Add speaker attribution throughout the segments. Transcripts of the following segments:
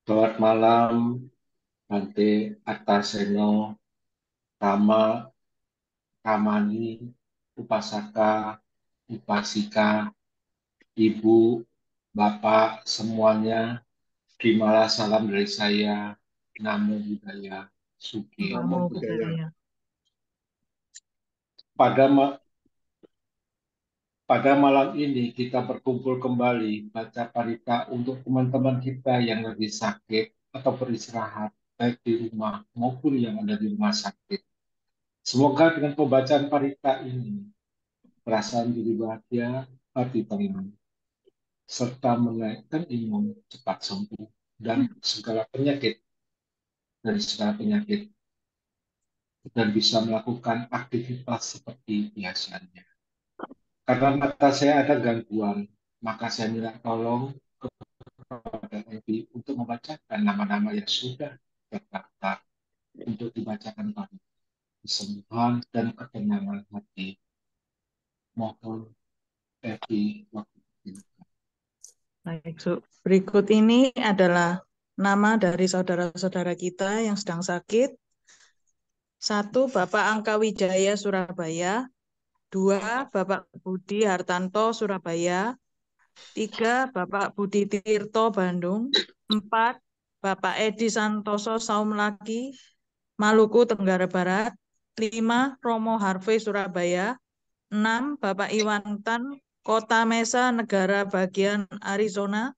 Speaker 1: Selamat malam, Bante Ataseno, Tama, Kamani, Upasaka, Upasika, Ibu, Bapak, semuanya. Terimalah salam dari saya. Namo Buddhaya, Sugih.
Speaker 2: Namo Buddhaya.
Speaker 1: Pada ma- pada malam ini kita berkumpul kembali baca parita untuk teman-teman kita yang lagi sakit atau beristirahat, baik di rumah maupun yang ada di rumah sakit. Semoga dengan pembacaan parita ini perasaan jadi bahagia, hati tenang, serta menaikkan imun cepat sembuh dan segala penyakit dan bisa melakukan aktivitas seperti biasanya. Karena mata saya ada gangguan, maka saya minta tolong kepada Evi untuk membacakan nama-nama yang sudah terdaftar untuk dibacakan pada kesembuhan dan ketenangan hati. Mohon Evi waktu.
Speaker 2: Baik, berikut ini adalah nama dari saudara-saudara kita yang sedang sakit. 1. Bapak Angka Wijaya Surabaya. 2. Bapak Budi Hartanto Surabaya. 3. Bapak Budi Tirto Bandung. 4. Bapak Edi Santoso Saumlaki Maluku Tenggara Barat. 5. Romo Harvey Surabaya. 6. Bapak Iwan Tan Kota Mesa Negara Bagian Arizona.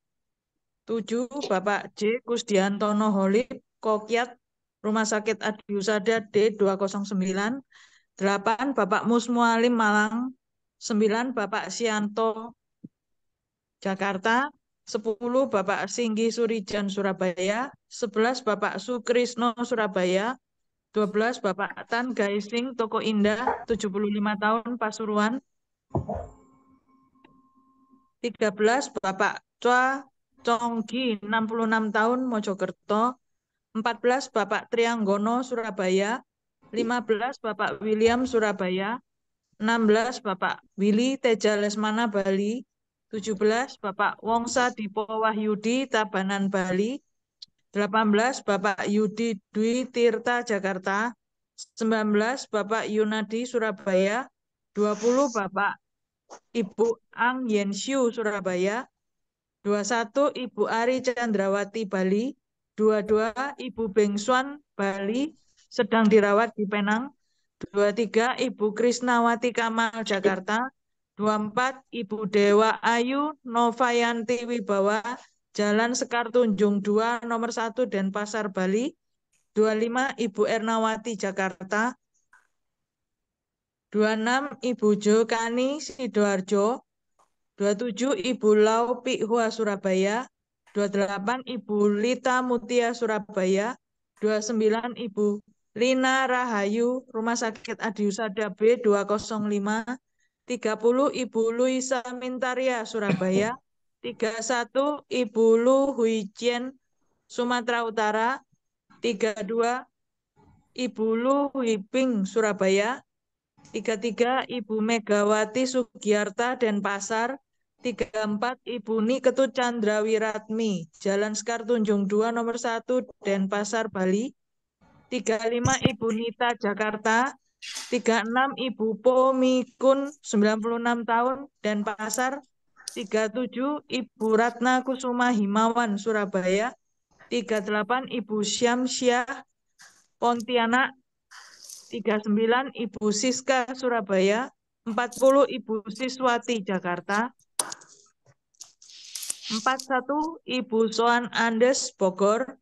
Speaker 2: 7. Bapak J. Kusdiantono Holid, Kokyat, Rumah Sakit Adi Husada D209. 8. Bapak Musmualim Malang. 9. Bapak Sianto, Jakarta. 10. Bapak Singgi Surijan, Surabaya. 11. Bapak Sukrisno, Surabaya. 12. Bapak Tan Gaising, Toko Indah, 75 tahun, Pasuruan. 13. Bapak Chua Chonggi, 66 tahun, Mojokerto. 14. Bapak Trianggono, Surabaya. 15. Bapak William, Surabaya. 16. Bapak Willy Teja Lesmana, Bali. 17. Bapak Wongsa Dipo Wahyudi, Tabanan, Bali. 18. Bapak Yudi Dwi Tirta, Jakarta. 19. Bapak Yunadi, Surabaya. 20. Bapak Ibu Ang Yenshu, Surabaya. 21. Ibu Ari Chandrawati, Bali. 22. Ibu Bengsuan, Bali, sedang dirawat di Penang. 23. Ibu Krisnawati Kamal, Jakarta. 24. Ibu Dewa Ayu Novayanti Wibawa, Jalan Sekar Tunjung 2, nomor 1, Denpasar, Bali. 25. Ibu Ernawati, Jakarta. 26. Ibu Jokani Sidoarjo. 27. Ibu Lau Pikhua, Surabaya. 28. Ibu Lita Mutia, Surabaya. 29. Ibu Lina Rahayu, Rumah Sakit Adi Husada B205. 30. Ibu Luisa Mintaria, Surabaya. 31. Ibu Lu Huijen, Sumatera Utara. 32. Ibu Lu Huiping, Surabaya. 33. Ibu Megawati Sugiarta, Denpasar. 34. Ibu Niketu Candrawiratmi, Jalan Sekar Tunjung 2, nomor 1, Denpasar, Bali. 35. Ibu Nita, Jakarta. 36. Ibu Pomikun, 96 tahun, Denpasar. 37. Ibu Ratna Kusuma Himawan, Surabaya. 38. Ibu Syamsyah, Pontianak. 39. Ibu Siska, Surabaya. 40. Ibu Siswati, Jakarta. 41. Ibu Soan Andes, Bogor.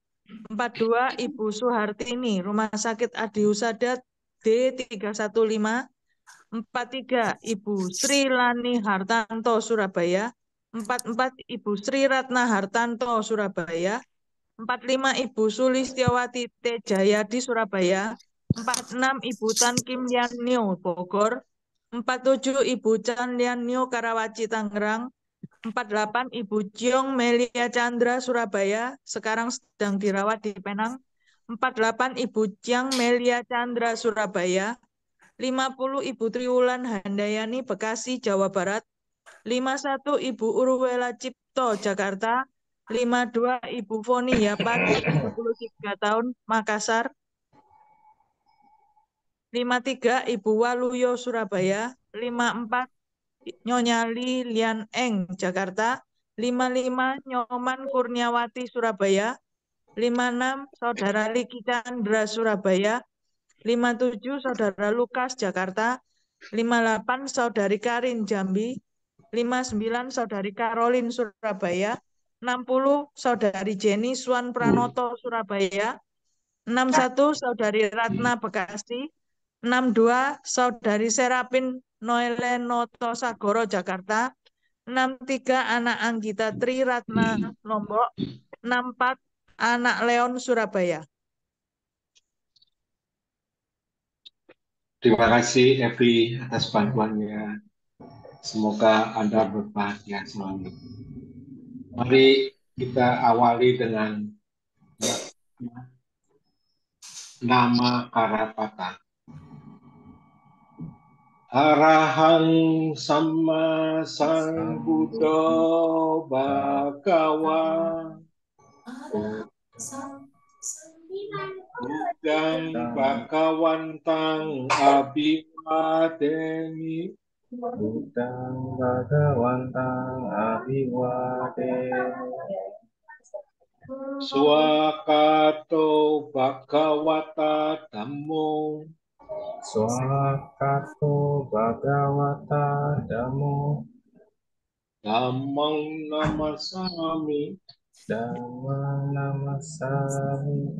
Speaker 2: 42. Ibu Suhartini, Rumah Sakit Adi Husada D315. 43. Ibu Sri Lani Hartanto, Surabaya. 44. Ibu Sri Ratna Hartanto, Surabaya. 45. Ibu Sulistiawati Tejayadi, Surabaya. 46. Ibu Tan Kim Lian Nio, Bogor. 47. Ibu Chan Lian Nio, Karawaci, Tangerang. 48. Ibu Ciong Melia Chandra, Surabaya, sekarang sedang dirawat di Penang. 48. Ibu Ciang Melia Chandra, Surabaya. 50. Ibu Triwulan Handayani, Bekasi, Jawa Barat. 51. Ibu Urwela Cipto, Jakarta. 52 Ibu Foni Yapan, 73 tahun, Makassar. 53 Ibu Waluyo, Surabaya. 54 Nyonya Lian Eng, Jakarta. 55 Nyoman Kurniawati, Surabaya. 56 Saudara Liki Chandra, Surabaya. 57 Saudara Lukas, Jakarta. 58 Saudari Karin, Jambi. 59 Saudari Karolin, Surabaya. 60 Saudari Jenny Swan Pranoto, Surabaya. 61 Saudari Ratna, Bekasi. 62 Saudari Serapin Noelenoto Sagoro, Jakarta. 63 Anak Anggita Tri Ratna, Lombok. 64 Anak Leon, Surabaya.
Speaker 1: Terima kasih Evi atas bantuannya. Semoga Anda berbahagia selalu. Mari kita awali dengan nama Karapata. Arahang Sama Sang Buddha Bhagawa Budang Bhagawantang Abhiwademi
Speaker 3: Budang Bhagawantang Abhiwademi
Speaker 1: Swakato Bhagawata Dhammo
Speaker 3: Swakato Bhagawata Dhammo
Speaker 1: Dhammang Namasami
Speaker 3: Dhammang Namasami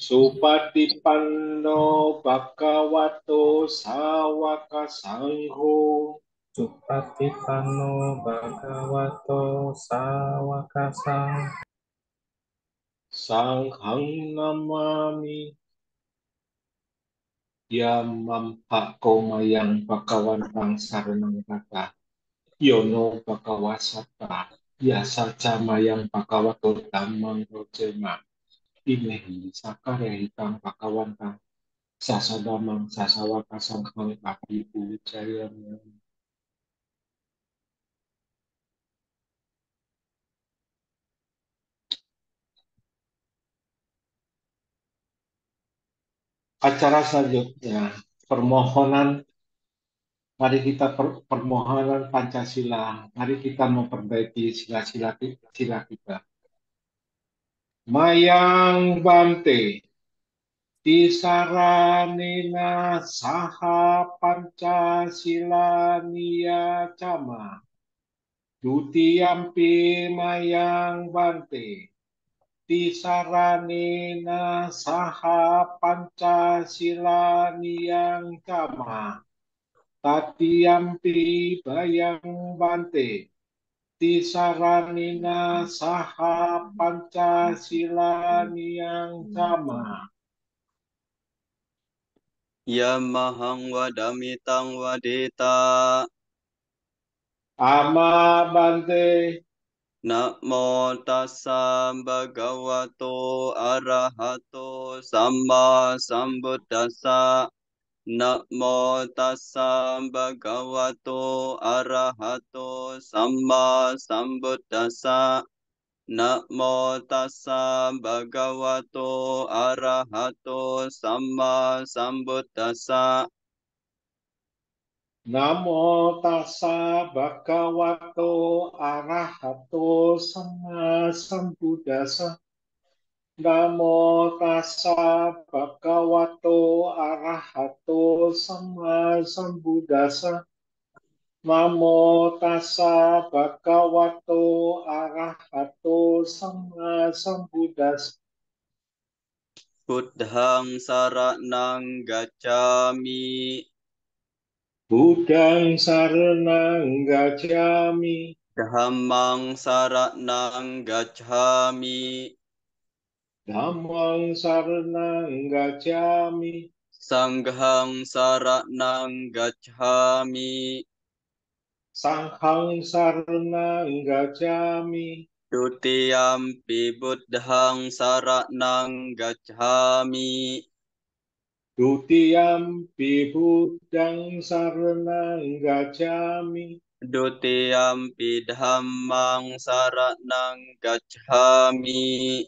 Speaker 1: Supatipanno Bhagavato Sawaka Sangho
Speaker 3: Supatipanno Bhagavato Sawaka
Speaker 1: Sanghang Namami Yamam Pakomayang Bhagawantang Saranang Kata Yono Bhagawasata Yasaca Mayang Bhagavato Dhammang Rojema Imehi Sakarehitang Bhagawantang Sasadamang Sasawaka Sanghang Abhi Ujayana. Acara selanjutnya permohonan. Mari kita permohonan Pancasila. Mari kita memperbaiki sila-sila kita. Mayang Bante Tisaranena Saha Pancasila Niyacama Dutiyampi Mayang Bante Tisaranena Saha Pancasila Niyacama Tatiyampi Bayang Bante Tisaranina Saha Pancasila Niyang Cama
Speaker 4: Yamahang wadamitang wadita
Speaker 1: Ama Bante
Speaker 4: Namo tassa bhagavato arahato samma sambuddhassa Namo tassa bhagavato arahato samma sambuddhassa Namo tassa bhagavato arahato samma sambuddhassa
Speaker 1: Namo tassa bhagavato arahato sama sambuddhassa. Namo tassa bhagavato arahato sama sambuddhassa. Namo tassa bhagavato arahato sama sambuddhassa.
Speaker 4: Buddhang saranang gacchami
Speaker 1: Budang saranang gacchami.
Speaker 4: Dhammang saranang gacchami
Speaker 1: Dhammang saranang gacchami.
Speaker 4: Sanghang saranang gacchami
Speaker 1: Sanghang saranang gacchami.
Speaker 4: Dutiyampi buddhang saranang gacchami
Speaker 1: Dutiyampi Buddhang saranang gacchami.
Speaker 4: Dutiyampi dhammang saranang gacchami.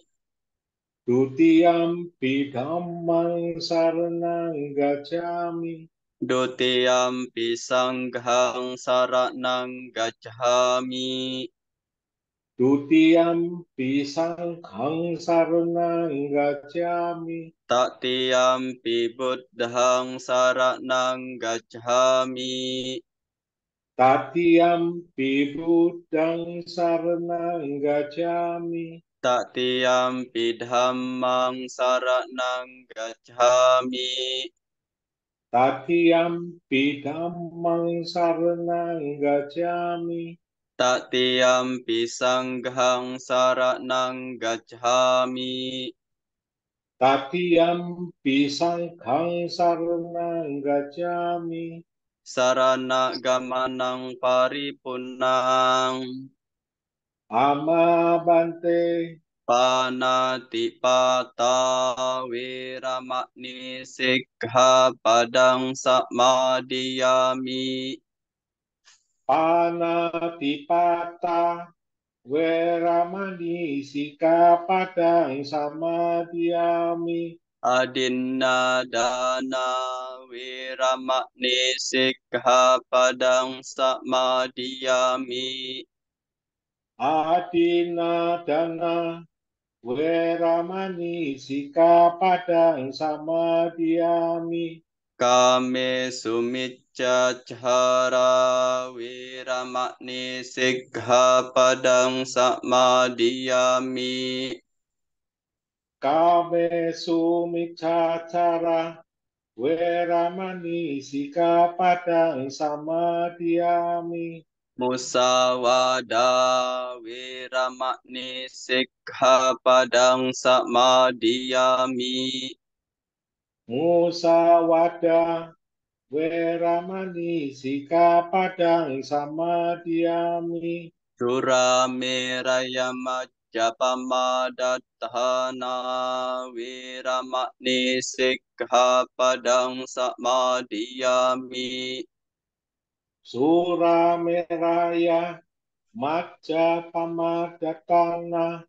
Speaker 1: Dutiyampi dhammang saranang gacchami.
Speaker 4: Dutiyampi sanghang saranang gacchami.
Speaker 1: Dutiyampi sanghang saranang gacchami.
Speaker 4: Tatiyampi buddhang saranang gacchami.
Speaker 1: Tatiyampi buddhang saranang gacchami.
Speaker 4: Tatiyampi dhammang saranang gacchami.
Speaker 1: Tatiyampi dhammang saranang gacchami.
Speaker 4: Tatiyampi sanghang saranang gacchami.
Speaker 1: Tatiyampi sanghang saranang gacchami.
Speaker 4: Sarana gamanang paripunnang.
Speaker 1: Ama bante.
Speaker 4: Panatipata weramani sikkhapadang samadhiyami.
Speaker 1: Panatipata weramani sikkhapadang samadhiyami.
Speaker 4: Adinnadana weramani sikkhapadang samadhiyami.
Speaker 1: Adinadana weramani sikkhapadang samadhiyami.
Speaker 4: Kame sumiccacara weramani sikkhapadang samadhiyami.
Speaker 1: Kame sumiccacara weramani sikkhapadang samadhiyami.
Speaker 4: Musawada weramani sikkhapadang samadhiyami.
Speaker 1: Musawada weramani sikkhapadang samadhiyami.
Speaker 4: Surameraya majjapamadatthana weramani sikkhapadang samadhiyami.
Speaker 1: Surameraya majjapamadatthana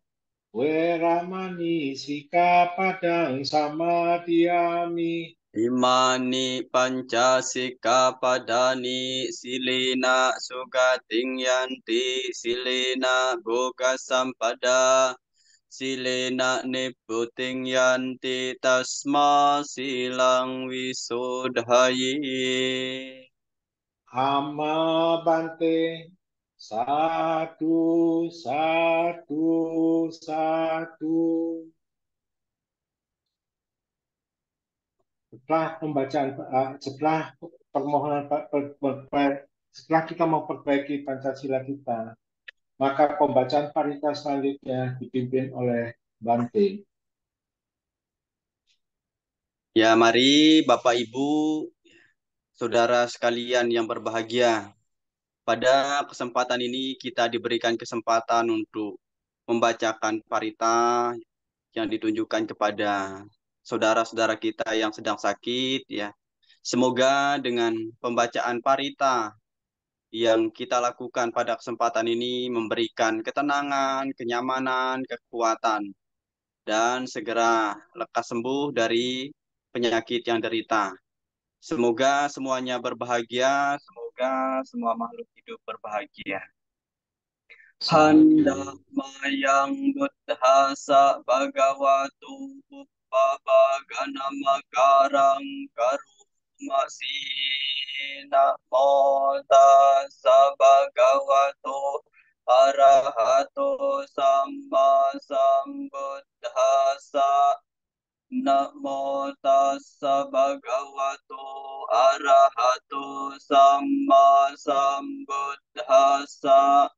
Speaker 1: weramani sikkhapadang samadhiyami.
Speaker 4: Imani pancasikapadani silena sugating yanti silena boga sampada silena niputing yanti tasma silang wisudhaye.
Speaker 1: Ama bante. Satu, satu, satu. Setelah pembacaan, setelah permohonan, setelah kita memperbaiki Pancasila kita, maka pembacaan parita selanjutnya dipimpin oleh Bante.
Speaker 4: Ya, mari Bapak Ibu, saudara sekalian yang berbahagia. Pada kesempatan ini kita diberikan kesempatan untuk membacakan parita yang ditunjukkan kepada saudara-saudara kita yang sedang sakit, ya. Semoga dengan pembacaan parita yang kita lakukan pada kesempatan ini memberikan ketenangan, kenyamanan, kekuatan, dan segera lekas sembuh dari penyakit yang derita. Semoga semuanya berbahagia, semoga semua makhluk hidup berbahagia. Handa mayang buddhasa bhagavatu uppavagana makarang karumasina modasa bhagavatu arahato samma sambuddhasa. Namo tassa bhagavato arahato samma sambuddhassa.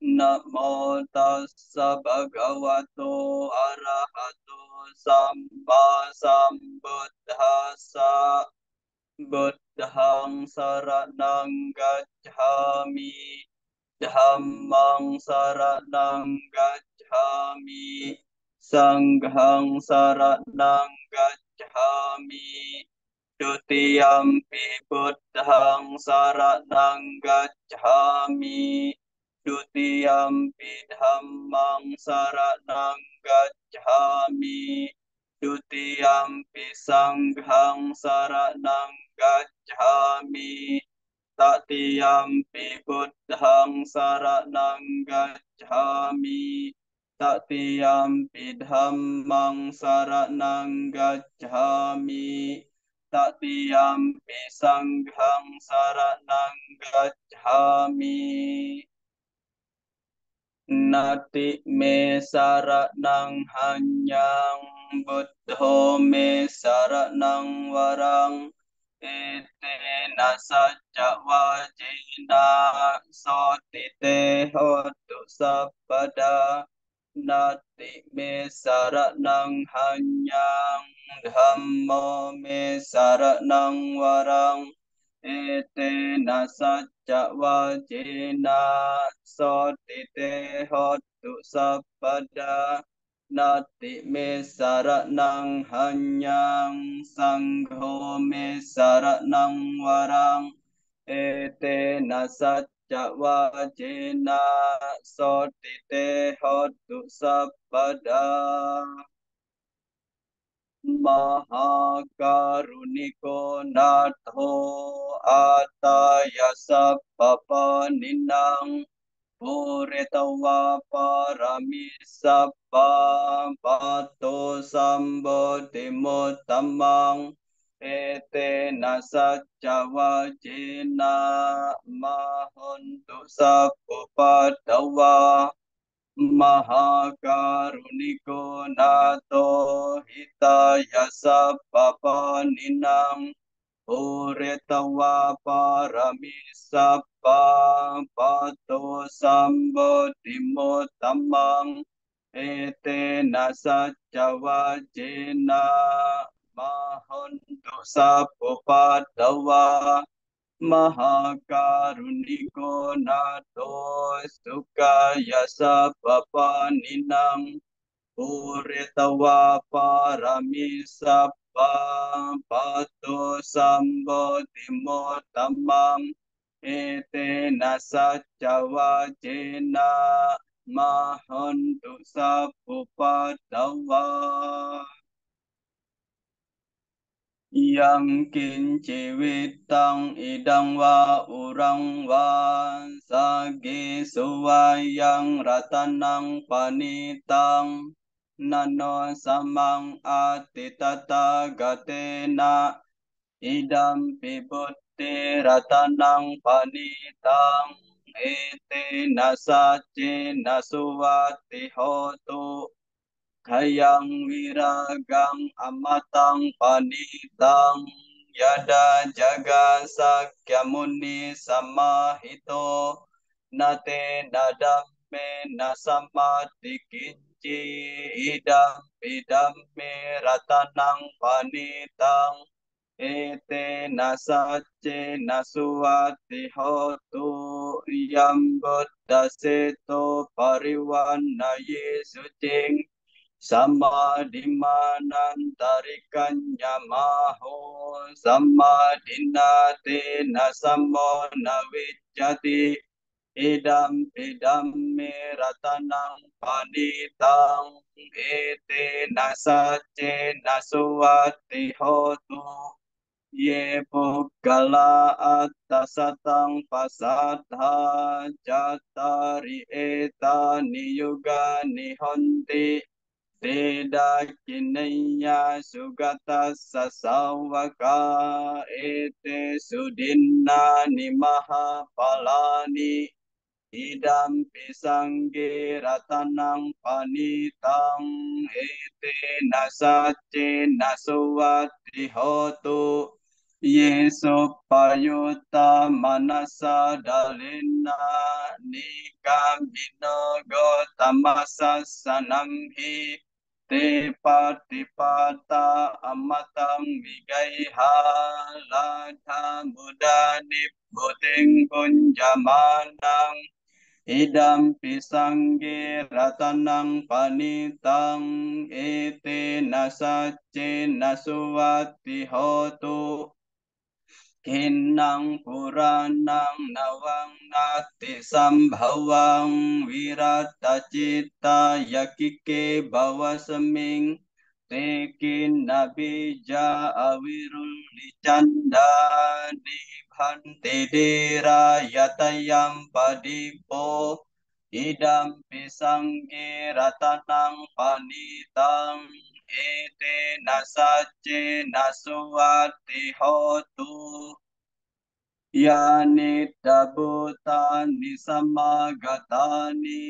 Speaker 4: Namo tassa bhagavato arahato samma sambuddhassa. Buddhang saranang gacchami. Dhammang saranang gacchami. Sanghang saranang gacchami. Dutiyampi buddhang saranang gacchami. Dutiyampi dhammang saranang gacchami. Dutiyampi sanghang saranang gacchami. Tatiyampi buddhang saranang gacchami. Tatiyampi dhammang saranang gacchami. Tatiyampi sanghang saranang gacchami. Nati me saranang hanyang buddho me saranang warang. Ete nasacca wajina sotite hotu sabada. Nati me saranang hanyang dhammo me saranang warang. Ete nasacca wajina sotite hotu sabada. Nati me saranang hanyang sangho me saranang warang. Ete nasacca wajina sotite hotu sabada. Maha karuniko natho ataya sabbapaninang Puritawa parami sabba pato sambodhimutamang ete nasacca wajina mahontu sappupadawa Maha karuniko nato hitaya sabbapaninang Puritawa parami sabba pato sambodhimutamang ete nasacca wajina mahontu sappupadawa Maha karuniko nato sukaya sabbapaninang Puritawa parami sabba pato sambodhimutamang ete nasacca wajina mahontu sappupadawa Yang kincivitang idang wa urang wa sagi suwayang ratanang panitang nano samang atitata gatena idam pibutti ratanang panitang ete nasace nasuwati hotu Kayang wiragang amatang panitang yada jaga sakya muni samahito nate nadame nasamati kinci idam me ratanang panitang ete nasace nasuwati hotu yam buddha seto pariwana yesucing sama dimanantarikannya maho sama dinate nasamo nawijati idam me ratanang panitang ete nasace nasuwati hotu ye puggala attasatang pasatha jatari eta niyuga nihonti Teda kinaya sugata sasawaka ete sudinna nimaha palani idam pisangge ratanang panitang ete nasace nasuwati hotu Yeso payuta manasa dalina nikamino gotamasa sanamhi Te patipata amatang migaiha ladha mudani buting kunjamanang Idam pisangge ratanang panitang ete nasace nasuwati hotu kinang puranang nawang nati sambhawang wirata cita yakike bawa seming tekin nabija awirul licanda nibhante dera yatayam padipo idam pisangge ratanang panitang ete nasace nasuwati hotu yani dabutani samagatani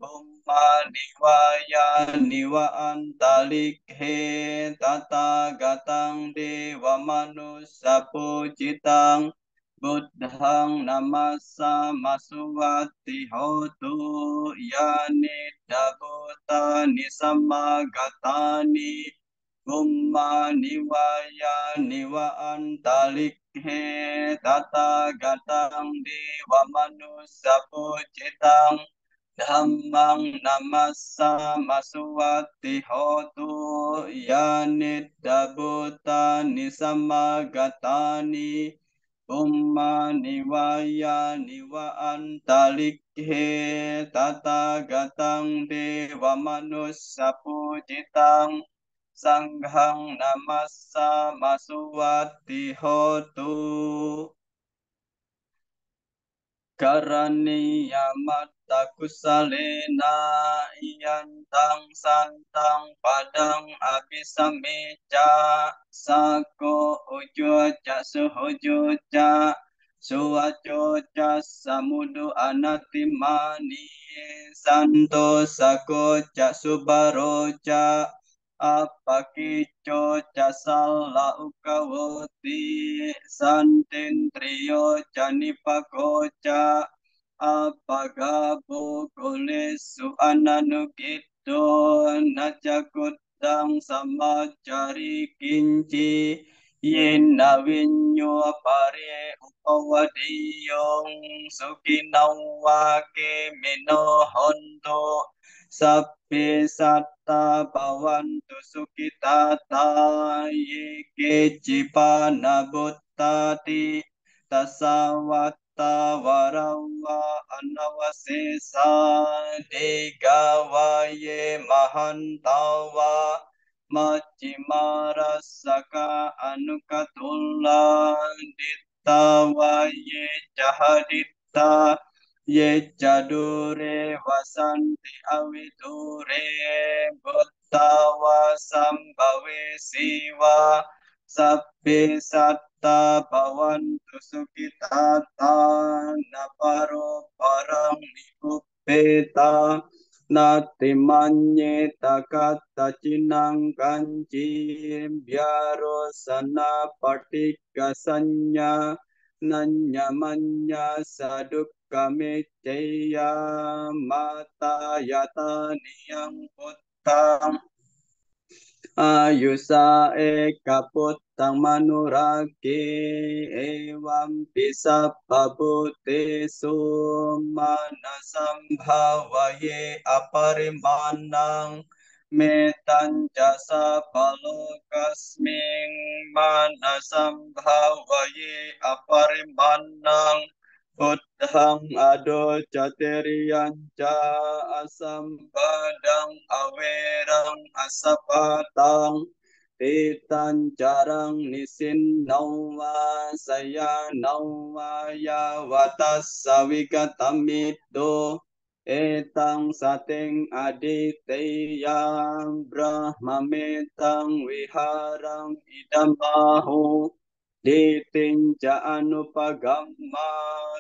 Speaker 4: bummani wayani wa antalikhe tata gatang dewa manusa pucitang buddhang namasa masuwati hotu yani dabutani samagatani bummani wayani wa antalikhe tata gatang dewa manusa pucitang dhammang namasa masuwati hotu yani dabutani samagatani bummani wayani wa antalikhe tata gatang dewa manusa pucitang sanghang namasa masuwati hotu karaniya matta kusalena iyantang santang padang abisamica sako ujuca suhujuca suwacoca samudu anatimani santo sako ca subaroca apakico casala ukawoti santendriyo canipakoca apagabo kulesu ananukito najagudang samacari kinci yena winyo pare upawadiyong sukinawake minohonto Sabbe satta bhavantu sukhitata yeke cipana buttati tasawatta warawa anavasesa degawaye mahantawa macimarasaka anukatulla dittawaye jahaditta ye jadure wasanti avidure buttawa sambhawe siwa sabbe satta bhavantu sukhitata naparo parang nikuppeta nati manye takata cinang kanci biaro sana patika sanya nanya manya saduk kami caya mata yata niyang puttang ayusa eka puttang manurake evam pisa pabute manasam bhavaye aparimanang metan jasa palokasming manasam bhavaye aparimanang Buddhang ado cateriyanca asam badang awerang asapatang titan carang nisin nawa saya nawa ya watas sawikatamito etang sateng aditeyang brahmametang wiharang idamahu ditinja anupagamma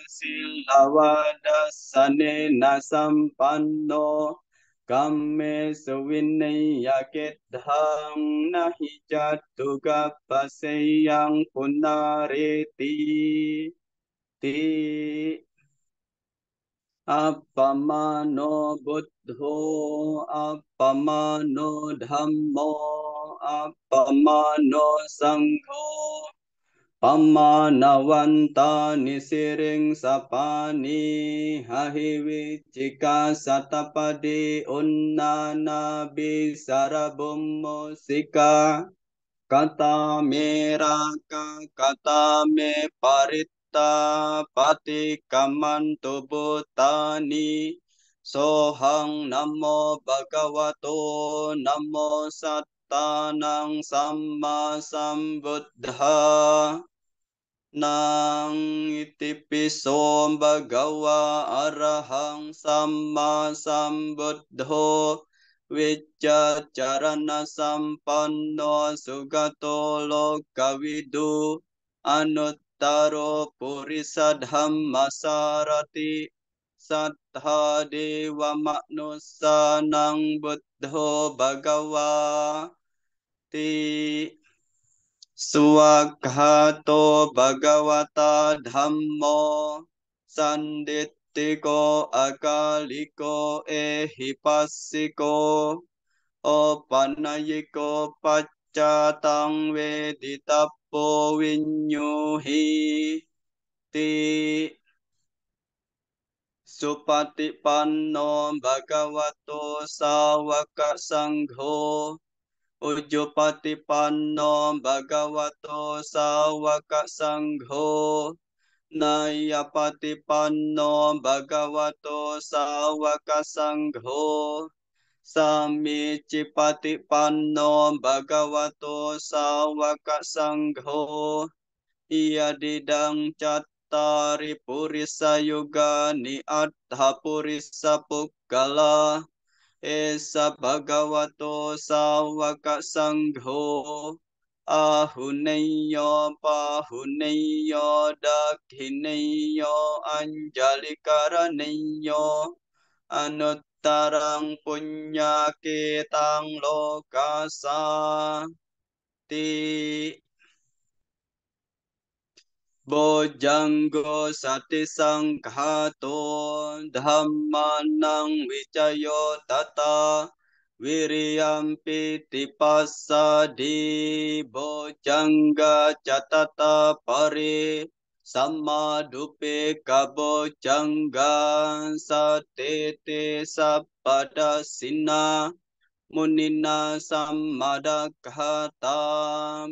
Speaker 4: silawada sanena sampanno kamme suvinaya kedhang nahi jatuga paseyang punareti ti appamano buddho appamano dhammo appamano sangho Pamanawantani siring sapani hahiwi jika satapadi unnana bisarabummo sika kata meraka kata me parita pati kamantu butani sohang namo bhagavato namo sattanang samma sambuddha nang itipiso bhagawa arahang samma sambuddho Vijacarana sampanno sugato lokavidu anuttaro purisa dhamma sarati sattha dewa manusa nang buddho bhagawa ti Suwakhato bhagavata dhammo sanditiko akaliko ehipassiko opanayiko paccatang veditappo vinyuhi ti supatipanno bhagavato sawaka sangho Ujjupatipanno bhagavato sawaka sangho Nayapatipanno bhagavato sawaka sangho Samicipatipanno bhagavato sawaka sangho Iyadidang cattari purisa yugani adha purisa pukkala Esa bhagavato sawaka sangho ahuneyo pahuneyo dakhineyo anjalikaraneyo anuttarang punyaketang lokasa ti Bojanggo sati sangkhato dhammanang wicayo tata Wiriyampi tipasadi bojangga catata pari Sammadupe kabojangga satete sabpada sina Munina sammadakkhata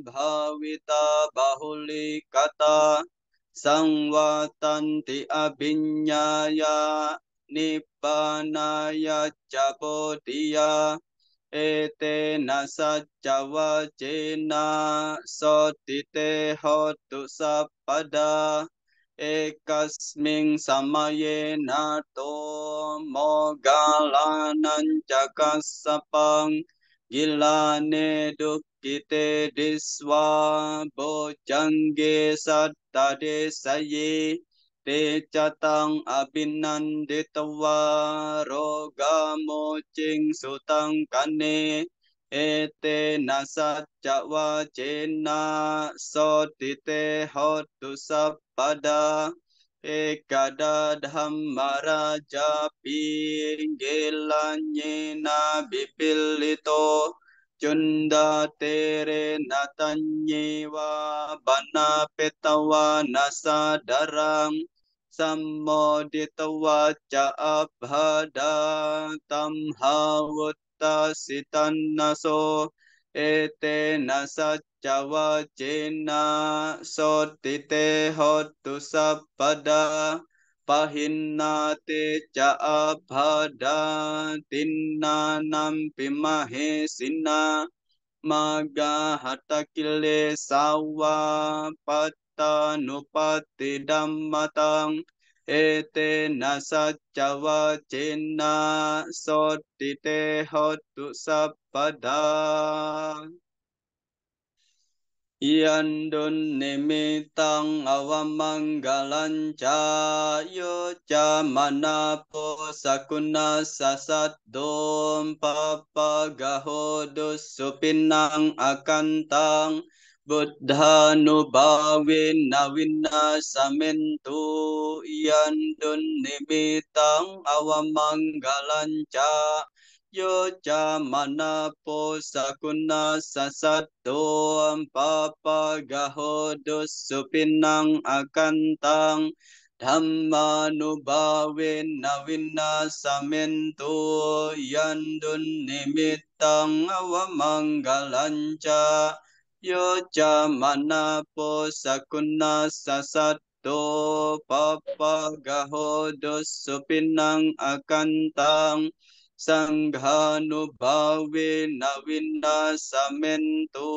Speaker 4: bhavita bahulikata Sangwatanti abhinyaya nibbanaya cabodiya Etena sajjavacena sotite hotu sapada Ekasming samaye nato mogalanan cakasapang gilane dukkite diswa bojangge sattade saye te catang abinanditwa rogamo cing sutang kane ete nasacca wacena sotite hotu sapada ekada dhammaraja pinggilanyena bipilito Cunda tere natanyewa bana petawa nasadarang sammoditawa ca abhada tamhawutta sitannaso ete nasacca wacena sotite hotu sabpada pahinnate ca abhada tinnanam pimahe sina maga hatakile sawa pattanupati dhammatang ete nasacca wacena sotite hotu sabpada Yandun nimitang awamanggalan cayo camanapo sakuna sasadom papagahodus supinang akantang Buddha nubawin nawina samentu Yandun nimitang awamanggalan cayo Yo jamana po sakuna sasato papa gahodos supinang akantang Dhammanubhavin nawina samento yandun nimitang awamanggalanca Yo jamana po sakuna sasato papa gahodos supinang akantang Sanghanubawe nawina samento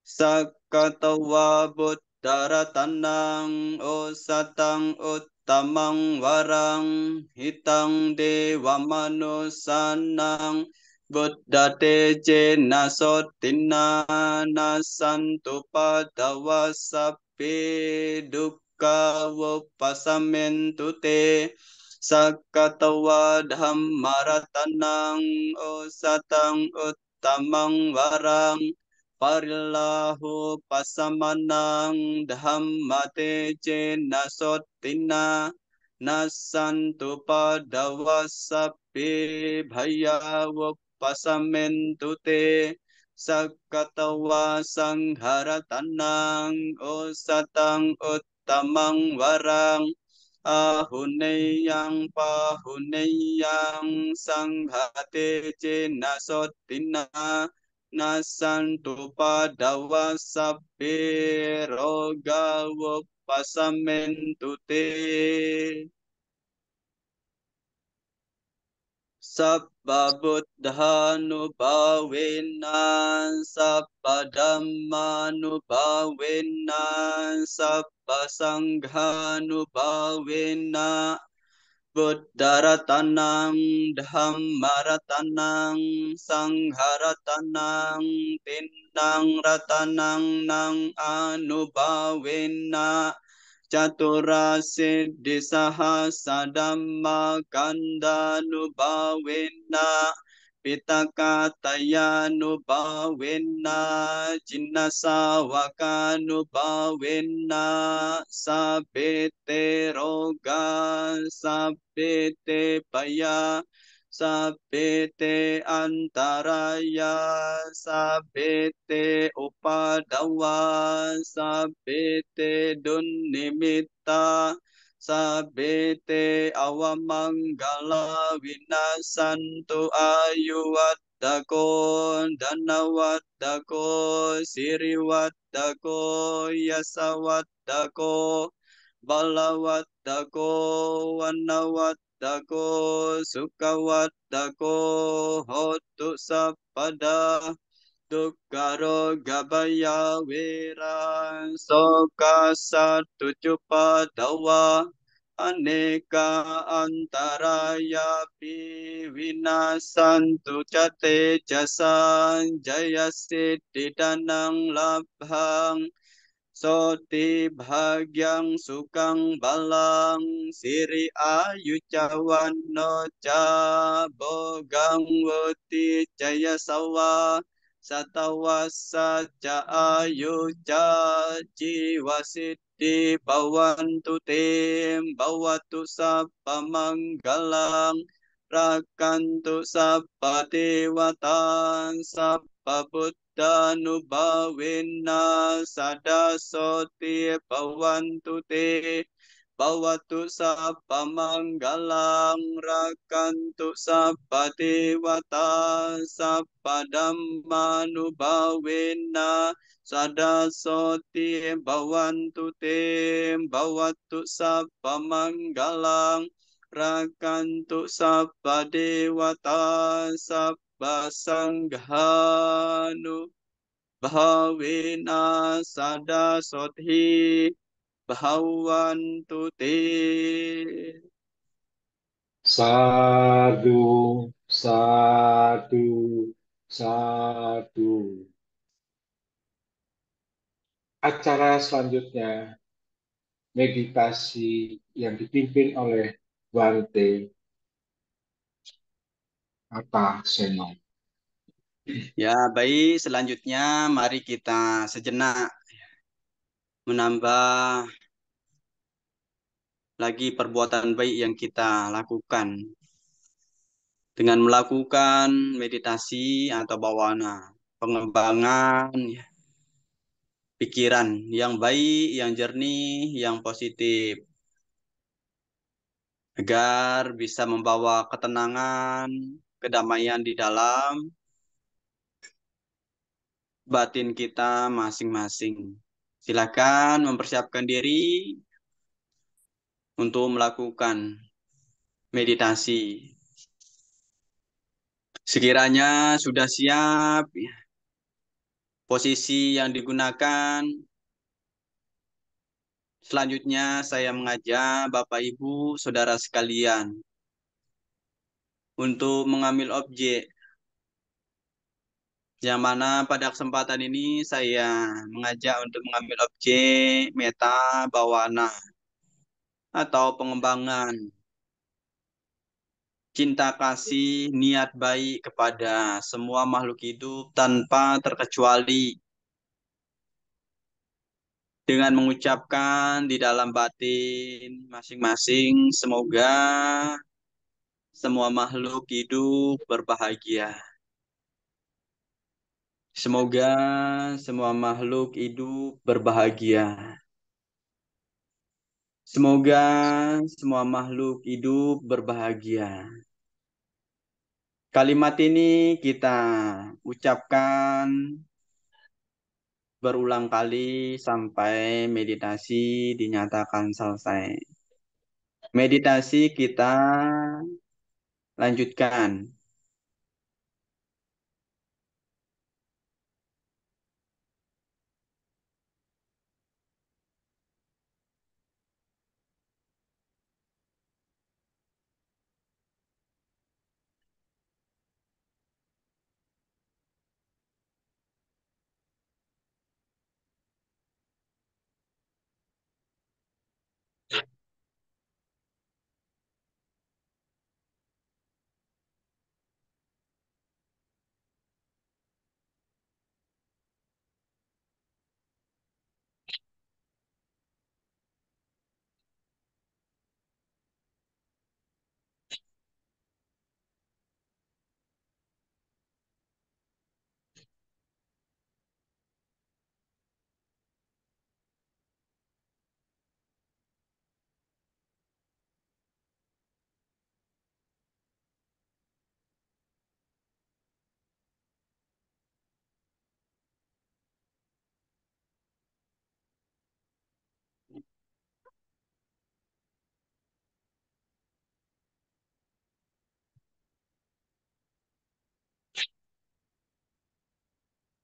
Speaker 4: Sakatawa buddharatanang o satang uttamang warang hitang dewa manusanang Buddha teje nasotina nasantu padawa sapi dukkha wupasamentu te Sakatawa dhammaratanang o satang uttamang warang Parlahu pasamanang dhammate cena sotina nasantu padawasapi bhayawa pasamentu te sakatawa sangharatanang o satang uttamang warang ahuneyang pahuneyang sanghate cena sotina nasantu padawa sabbe roga pasamentu te sabba buddhanubhavena sabba dhammanubhavena sabba sanghanubhavena Buddharatanang dhammaratanang sangharatanang tinang ratanang nang anubhavena catura siddhi sahasadhamma kandanubhavena Pitakatayanubhavena Jinnasawakanubhavena Sabete roga Sabete paya Sabete antaraya Sabete upadawa Sabete dunnimitta Sabete awamanggala winasantu ayuwaddako danawaddako siriwaddako yasawaddako balawaddako wanawaddako sukawaddako hotu sappada Dukkaro gabaya wera soka satu cupa dawa aneka antaraya pi winasantu cate jasan jaya siddhi danang labhang Soti bhagyang sukang balang siri ayu cawanno ca bogang woti jaya sawa satawasa ca ayu ca jiwa siddhi bawantu tim bawatu sabba manggalang rakantu sabba dewatan sabba Danubhavena sada soti bhavantu te bhavatu sabba manggalang rakantu sabba dewata sabba dhammanubhavena sada soti bhavantu te bhavatu sabba manggalang rakantu sabba dewata sabba Basanghanu bhavena sada sothi bhavantu te.
Speaker 1: Sadu, sadu, sadu. Acara selanjutnya meditasi yang dipimpin oleh Bante Atta Seno.
Speaker 4: Ya, baik. Selanjutnya mari kita sejenak menambah lagi perbuatan baik yang kita lakukan. dengan melakukan meditasi atau bawana, pengembangan ya, pikiran yang baik, yang jernih, yang positif, agar bisa membawa ketenangan, kedamaian di dalam batin kita masing-masing. Silakan mempersiapkan diri untuk melakukan meditasi. Sekiranya sudah siap, ya, posisi yang digunakan, selanjutnya saya mengajak Bapak Ibu, Saudara sekalian untuk mengambil objek yang mana pada kesempatan ini saya mengajak untuk mengambil objek meta bawana atau pengembangan cinta kasih niat baik kepada semua makhluk hidup tanpa terkecuali, dengan mengucapkan di dalam batin masing-masing, semoga semua makhluk hidup berbahagia. Semoga semua makhluk hidup berbahagia. Semoga semua makhluk hidup berbahagia. Kalimat ini kita ucapkan berulang kali sampai meditasi dinyatakan selesai. Meditasi kita lanjutkan.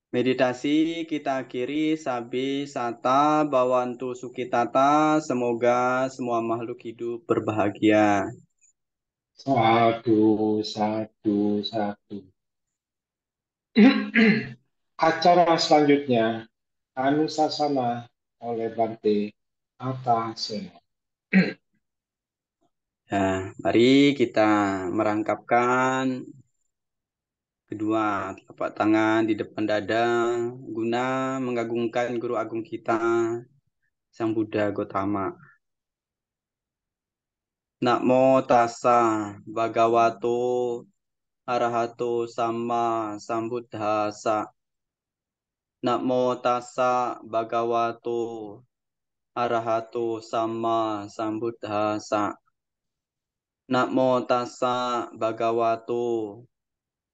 Speaker 4: Meditasi kita akhiri sabi sata bawantu sukitata, semoga semua makhluk hidup berbahagia.
Speaker 1: Satu, satu, satu. Acara selanjutnya, Anusasana oleh Bante Atasena.
Speaker 4: Ya, mari kita merangkapkan kedua telapak tangan di depan dada guna mengagungkan Guru Agung kita, Sang Buddha Gotama. Namo tassa bhagavato arahato sama sambuddhassa. Namo tassa bhagavato arahato sama sambuddhassa. Namo tassa bhagavato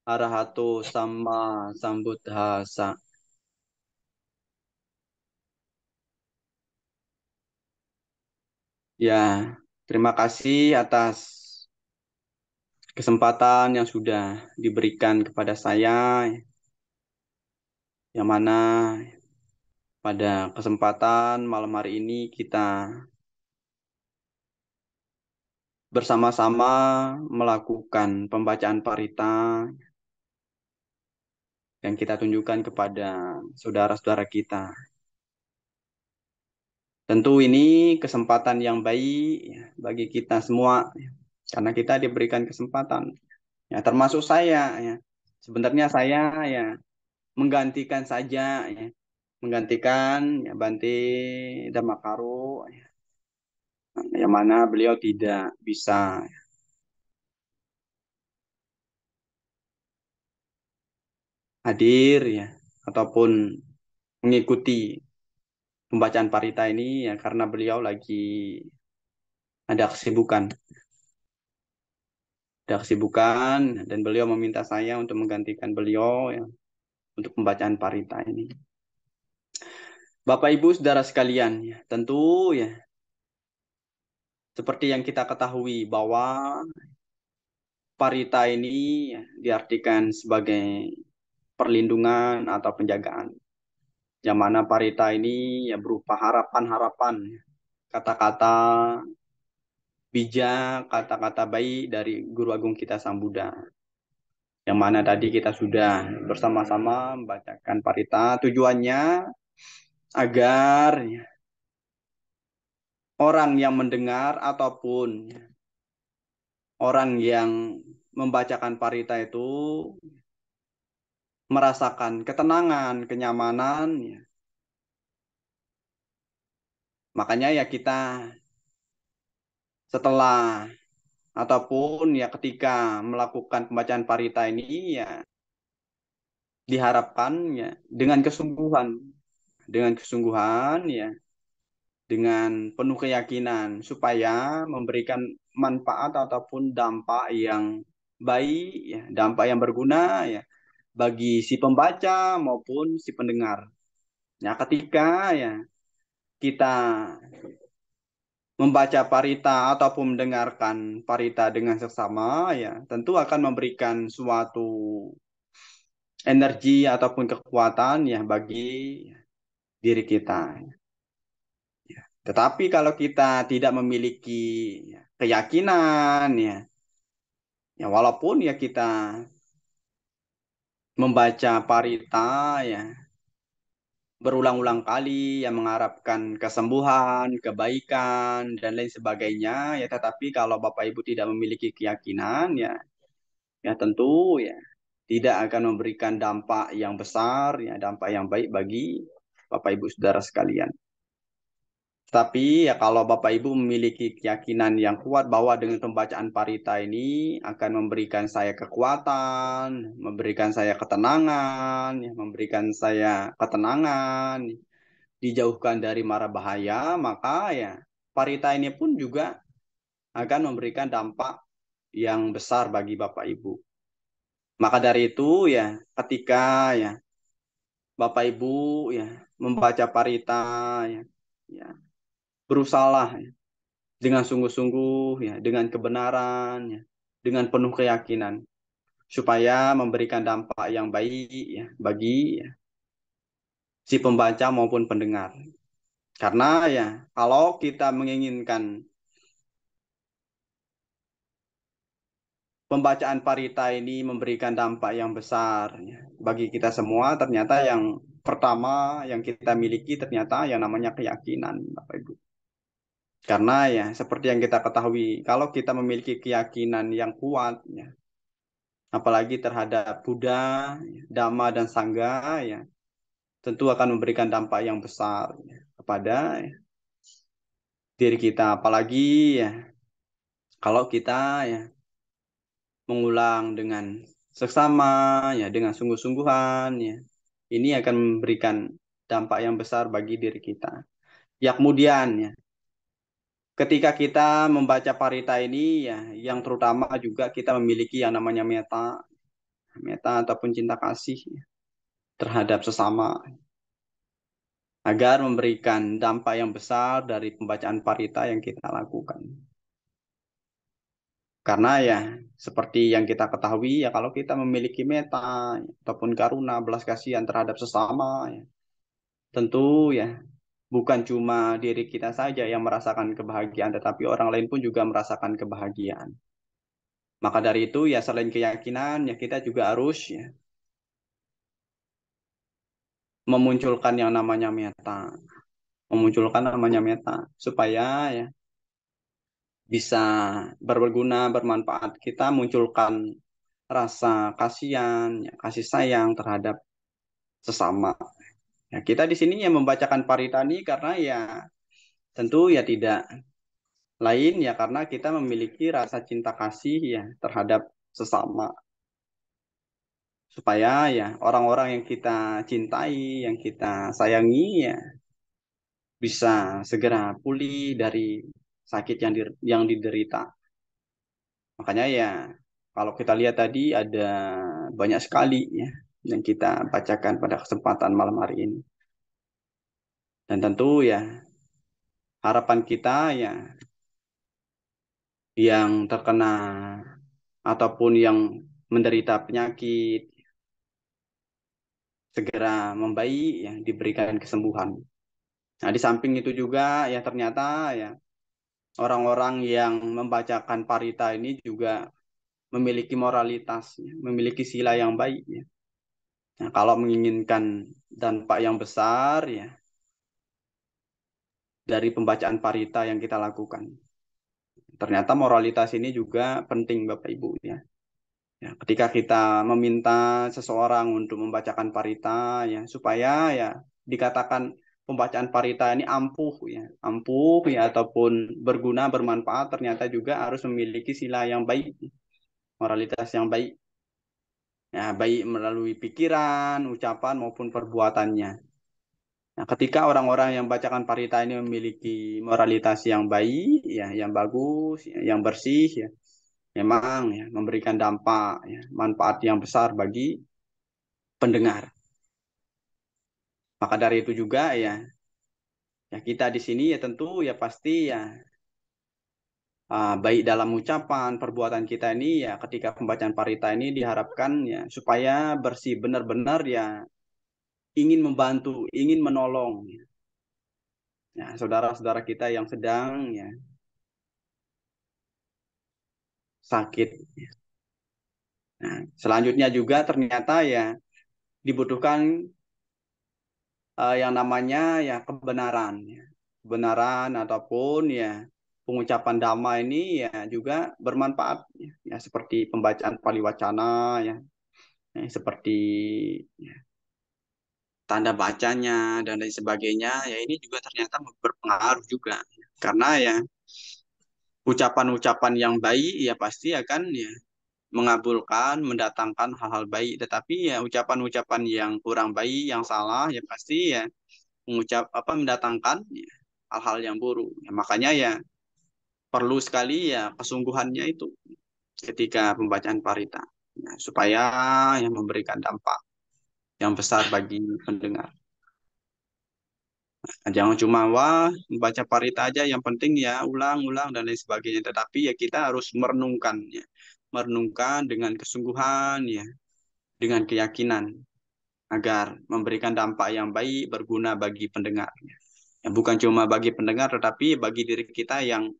Speaker 4: arahato sama sambuddhassa. Ya, terima kasih atas kesempatan yang sudah diberikan kepada saya, yang mana pada kesempatan malam hari ini kita bersama-sama melakukan pembacaan parita yang kita tunjukkan kepada saudara-saudara kita. Tentu ini kesempatan yang baik ya, bagi kita semua, ya, karena kita diberikan kesempatan. Ya, termasuk saya. Ya. Sebenarnya saya ya menggantikan saja, ya, menggantikan ya, Bante Dhammakaro, ya, yang mana beliau tidak bisa hadir ya ataupun mengikuti pembacaan parita ini ya karena beliau lagi ada kesibukan. Dan beliau meminta saya untuk menggantikan beliau ya, untuk pembacaan parita ini. Bapak Ibu Saudara sekalian, ya, tentu ya seperti yang kita ketahui bahwa parita ini ya, diartikan sebagai perlindungan atau penjagaan. Yang mana parita ini ya berupa harapan-harapan, kata-kata bijak, kata-kata baik dari Guru Agung kita Sang Buddha. Yang mana tadi kita sudah bersama-sama membacakan parita. Tujuannya agar ya, orang yang mendengar ataupun orang yang membacakan parita itu merasakan ketenangan, kenyamanan. Ya. Makanya ya kita setelah ataupun ya ketika melakukan pembacaan parita ini ya diharapkan ya dengan kesungguhan ya dengan penuh keyakinan supaya memberikan manfaat ataupun dampak yang baik ya dampak yang berguna ya bagi si pembaca maupun si pendengar. Ya ketika ya kita membaca parita ataupun mendengarkan parita dengan seksama ya tentu akan memberikan suatu energi ataupun kekuatan ya bagi diri kita. Ya. Tetapi kalau kita tidak memiliki ya, keyakinan ya walaupun ya kita membaca parita ya berulang-ulang kali yang mengharapkan kesembuhan, kebaikan dan lain sebagainya ya tetapi kalau Bapak Ibu tidak memiliki keyakinan ya tentu ya tidak akan memberikan dampak yang besar ya dampak yang baik bagi Bapak Ibu Saudara sekalian. Tapi ya kalau Bapak Ibu memiliki keyakinan yang kuat bahwa dengan pembacaan parita ini akan memberikan saya kekuatan, memberikan saya ketenangan, dijauhkan dari mara bahaya, maka ya parita ini pun juga akan memberikan dampak yang besar bagi Bapak Ibu. Maka dari itu ya ketika ya Bapak Ibu ya membaca parita ya berusahalah ya, dengan sungguh-sungguh ya dengan kebenaran ya dengan penuh keyakinan supaya memberikan dampak yang baik ya bagi ya, si pembaca maupun pendengar. Karena ya kalau kita menginginkan pembacaan parita ini memberikan dampak yang besar ya, bagi kita semua, ternyata yang pertama yang kita miliki ternyata yang namanya keyakinan, Bapak Ibu. Karena ya seperti yang kita ketahui, kalau kita memiliki keyakinan yang kuat ya, apalagi terhadap Buddha, Dhamma dan Sangha ya, tentu akan memberikan dampak yang besar ya, kepada ya, diri kita. Apalagi ya kalau kita ya mengulang dengan seksama ya dengan sungguh-sungguhan ya, ini akan memberikan dampak yang besar bagi diri kita. Ya kemudian ya ketika kita membaca parita ini ya yang terutama juga kita memiliki yang namanya meta ataupun cinta kasih ya, terhadap sesama agar memberikan dampak yang besar dari pembacaan parita yang kita lakukan. Karena ya seperti yang kita ketahui ya kalau kita memiliki meta ataupun karuna belas kasihan terhadap sesama ya, tentu ya bukan cuma diri kita saja yang merasakan kebahagiaan tetapi orang lain pun juga merasakan kebahagiaan. Maka dari itu ya selain keyakinan ya kita juga harus ya memunculkan yang namanya meta supaya ya bisa berguna, bermanfaat. Kita munculkan rasa kasihan, ya, kasih sayang terhadap sesama. Ya, kita di sini yang membacakan paritani karena ya tentu ya tidak lain ya karena kita memiliki rasa cinta kasih ya terhadap sesama. supaya ya orang-orang yang kita cintai, yang kita sayangi ya bisa segera pulih dari sakit yang diderita. Makanya ya kalau kita lihat tadi ada banyak sekali ya yang kita bacakan pada kesempatan malam hari ini. Dan tentu ya harapan kita ya yang terkena ataupun yang menderita penyakit segera membaik ya diberikan kesembuhan. Nah, di samping itu juga ya ternyata ya orang-orang yang membacakan parita ini juga memiliki moralitas, ya, memiliki sila yang baik ya. Nah, kalau menginginkan dampak yang besar ya dari pembacaan parita yang kita lakukan. Ternyata moralitas ini juga penting Bapak Ibu ya. Ya, ketika kita meminta seseorang untuk membacakan parita ya supaya ya dikatakan pembacaan parita ini ampuh ya ataupun berguna bermanfaat ternyata juga harus memiliki sila yang baik, moralitas yang baik. Ya, baik melalui pikiran, ucapan maupun perbuatannya. Nah, ketika orang-orang yang bacakan parita ini memiliki moralitas yang baik, ya, yang bagus, ya, yang bersih, ya, memang ya, memberikan dampak, ya, manfaat yang besar bagi pendengar. Maka dari itu juga ya kita di sini ya tentu ya pasti ya baik dalam ucapan, perbuatan kita ini ya ketika pembacaan parita ini diharapkan ya supaya bersih benar-benar ya ingin membantu, ingin menolong. Ya, saudara-saudara kita yang sedang ya sakit. Nah, selanjutnya juga ternyata ya dibutuhkan yang namanya ya kebenaran, ya. Kebenaran ataupun ya pengucapan dhamma ini ya juga bermanfaat ya, ya seperti pembacaan paliwacana ya, ya seperti ya, tanda bacanya dan lain sebagainya ya ini juga ternyata berpengaruh juga karena ya ucapan-ucapan yang baik ya pasti akan ya mengabulkan, mendatangkan hal-hal baik. Tetapi ya ucapan-ucapan yang kurang baik, yang salah, ya pasti ya mendatangkan ya, hal-hal yang buruk. Ya, makanya ya perlu sekali ya kesungguhannya itu ketika pembacaan parita, ya, supaya yang memberikan dampak yang besar bagi pendengar. Nah, jangan cuma wah membaca parita aja, yang penting ya ulang-ulang dan lain sebagainya. Tetapi ya kita harus merenungkan, ya, merenungkan dengan kesungguhan, ya, dengan keyakinan agar memberikan dampak yang baik berguna bagi pendengar. Ya, bukan cuma bagi pendengar tetapi bagi diri kita yang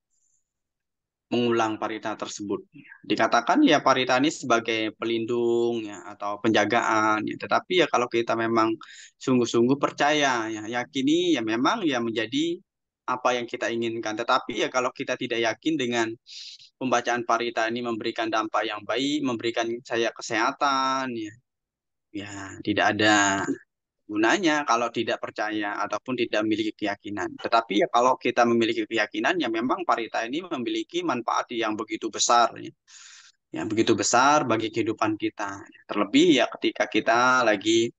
Speaker 4: mengulang parita tersebut. Dikatakan ya parita ini sebagai pelindung ya atau penjagaan ya, tetapi ya kalau kita memang sungguh-sungguh percaya ya, yakini ya memang ya menjadi apa yang kita inginkan. Tetapi ya kalau kita tidak yakin dengan pembacaan parita ini memberikan dampak yang baik, memberikan saya kesehatan ya, ya tidak ada gunanya kalau tidak percaya ataupun tidak memiliki keyakinan. Tetapi ya kalau kita memiliki keyakinan ya memang parita ini memiliki manfaat yang begitu besar ya. Yang begitu besar bagi kehidupan kita. Terlebih ya ketika kita lagi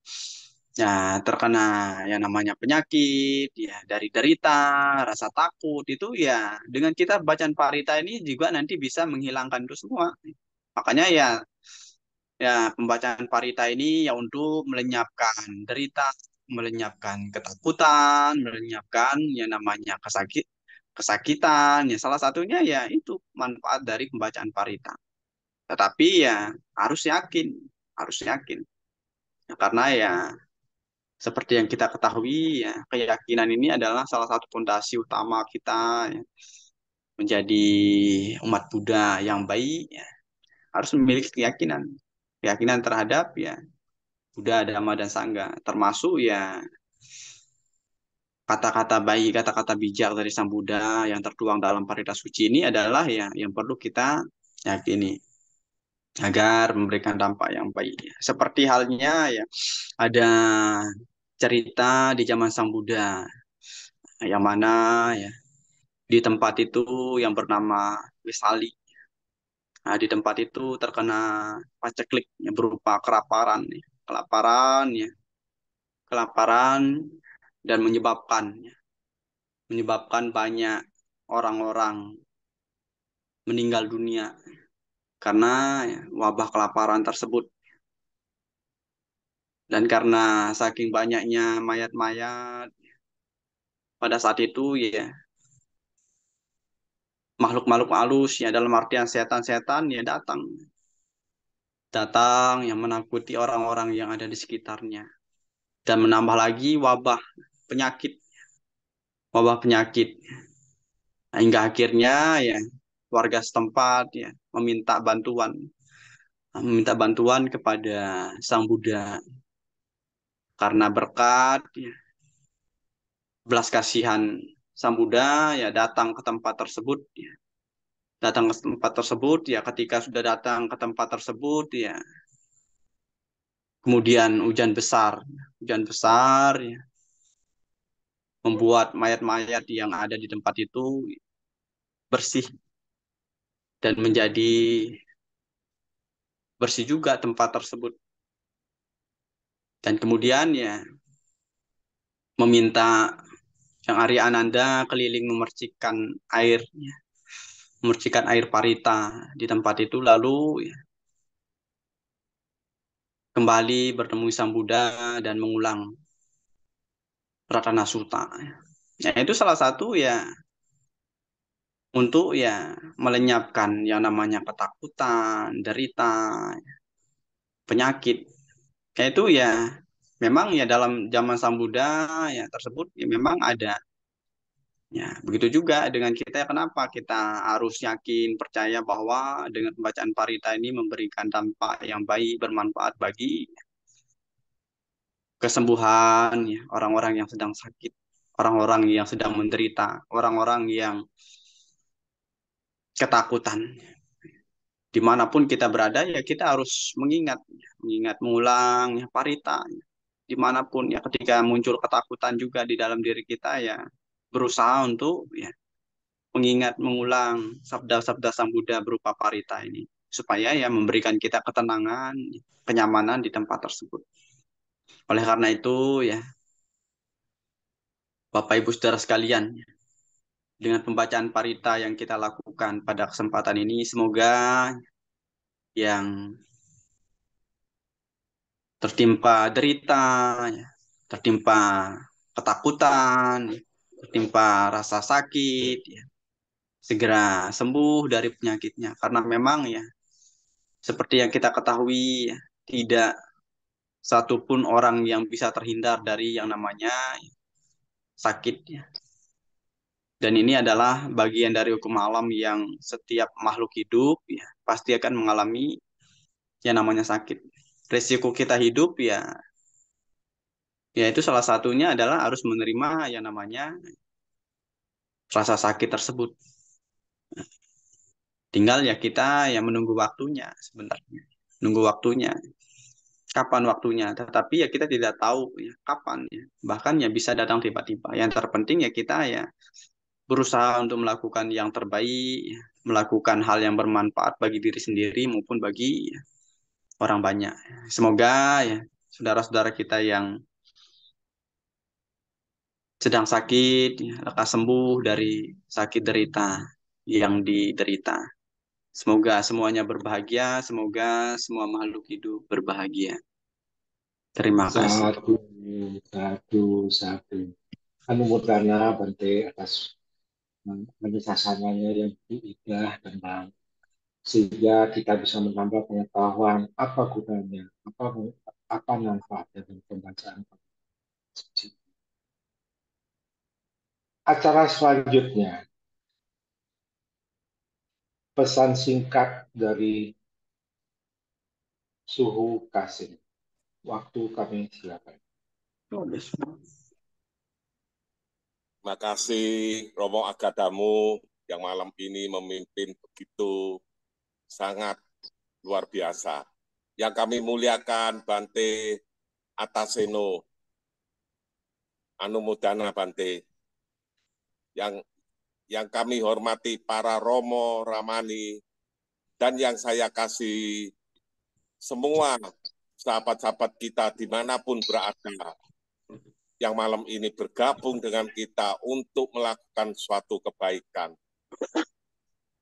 Speaker 4: ya terkena yang namanya penyakit ya dari derita, rasa takut itu ya dengan kita bacaan parita ini juga nanti bisa menghilangkan itu semua. Makanya ya pembacaan parita ini ya untuk melenyapkan derita, melenyapkan ketakutan, melenyapkan yang namanya kesakitan. Ya salah satunya ya itu manfaat dari pembacaan parita. Tetapi ya harus yakin. Ya, karena ya seperti yang kita ketahui ya keyakinan ini adalah salah satu fondasi utama kita ya, menjadi umat Buddha yang baik ya, harus memiliki keyakinan. Keyakinan terhadap ya Buddha, Dhamma, dan Sangha. Termasuk ya kata-kata baik, kata-kata bijak dari Sang Buddha yang tertuang dalam Parita Suci ini adalah ya yang perlu kita yakini agar memberikan dampak yang baik. Seperti halnya ya ada cerita di zaman Sang Buddha yang mana ya di tempat itu yang bernama Wesali. Nah, di tempat itu terkena paceklik ya, berupa kelaparan, ya. Kelaparan dan menyebabkan banyak orang-orang meninggal dunia karena ya, wabah kelaparan tersebut. Dan karena saking banyaknya mayat-mayat pada saat itu ya makhluk-makhluk halus ya dalam artian setan-setan ya datang yang menakuti orang-orang yang ada di sekitarnya dan menambah lagi penyakit wabah penyakit. Nah, hingga akhirnya ya warga setempat ya meminta bantuan kepada Sang Buddha karena berkat ya, belas kasihan Sang Buddha ya datang ke tempat tersebut ya ketika sudah datang ke tempat tersebut ya kemudian hujan besar ya, membuat mayat-mayat yang ada di tempat itu bersih dan menjadi bersih juga tempat tersebut. Dan kemudian ya meminta Yang Arya Ananda keliling memercikan air parita di tempat itu lalu ya, kembali bertemu Sang Buddha dan mengulang Ratana Sutta. Ya, itu salah satu ya untuk ya melenyapkan yang namanya ketakutan, derita, penyakit. Ya itu ya memang ya dalam zaman Sang Buddha ya tersebut ya memang ada. Ya, begitu juga dengan kita, kenapa kita harus yakin, percaya bahwa dengan pembacaan parita ini memberikan dampak yang baik, bermanfaat bagi kesembuhan ya, orang-orang yang sedang sakit, orang-orang yang sedang menderita, orang-orang yang ketakutan. Dimanapun kita berada, ya kita harus mengingat mengulang ya, parita. Dimanapun ya, ketika muncul ketakutan juga di dalam diri kita ya, berusaha untuk ya mengulang sabda-sabda Sang Buddha berupa parita ini supaya ya memberikan kita ketenangan, kenyamanan di tempat tersebut. Oleh karena itu ya Bapak Ibu Saudara sekalian, dengan pembacaan parita yang kita lakukan pada kesempatan ini semoga yang tertimpa derita, ya, tertimpa ketakutan, tertimpa rasa sakit ya, segera sembuh dari penyakitnya karena memang ya seperti yang kita ketahui, ya, tidak satupun orang yang bisa terhindar dari yang namanya sakit. Ya. Dan ini adalah bagian dari hukum alam yang setiap makhluk hidup ya, pasti akan mengalami yang namanya sakit. Resiko kita hidup ya itu salah satunya adalah harus menerima yang namanya rasa sakit tersebut. Tinggal ya kita yang menunggu waktunya sebenarnya. Nunggu waktunya. Kapan waktunya, tetapi ya kita tidak tahu ya kapan ya. Bahkan ya bisa datang tiba-tiba. Yang terpenting ya kita ya berusaha untuk melakukan yang terbaik, ya, melakukan hal yang bermanfaat bagi diri sendiri maupun bagi ya, orang banyak. Semoga ya saudara-saudara kita yang sedang sakit ya, lekas sembuh dari sakit derita yang diderita. Semoga semuanya berbahagia, semoga semua makhluk hidup berbahagia. Terima kasih.
Speaker 1: Satu, satu, satu. Anumodana Bante atas penjelasannya yang indah dan baik. Sehingga kita bisa menambah pengetahuan apa gunanya, apa manfaat dari pembacaan suci. Acara selanjutnya, pesan singkat dari Suhu Kasim. Waktu kami silakan.
Speaker 5: Terima kasih Romo Agadamu yang malam ini memimpin begitu sangat luar biasa. Yang kami muliakan Bante Ataseno, Anumodana Bante. Yang kami hormati para Romo, Ramani, dan yang saya kasih semua sahabat-sahabat kita dimanapun berada, yang malam ini bergabung dengan kita untuk melakukan suatu kebaikan.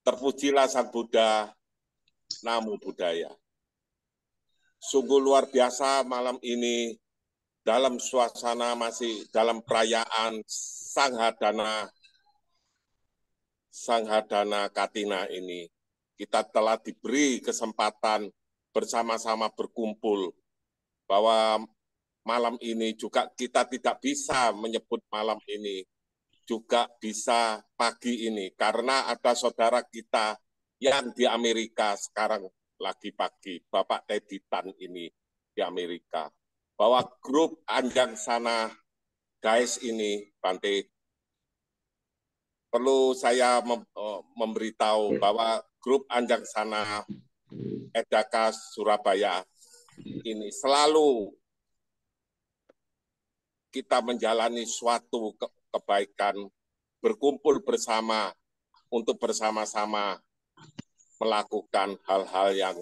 Speaker 5: Terpujilah Sang Buddha, Namo Buddhaya. Sungguh luar biasa malam ini dalam suasana masih dalam perayaan Sang Hadana Katina ini. Kita telah diberi kesempatan bersama-sama berkumpul, bahwa malam ini juga kita tidak bisa menyebut malam ini, juga bisa pagi ini, karena ada saudara kita yang di Amerika sekarang lagi pagi, Bapak Teddy Tan ini di Amerika. Bahwa grup Anjang Sana guys ini, Bante, perlu saya memberitahu bahwa grup Anjang Sana Edaka Surabaya ini selalu kita menjalani suatu kebaikan, berkumpul bersama untuk bersama-sama melakukan hal-hal yang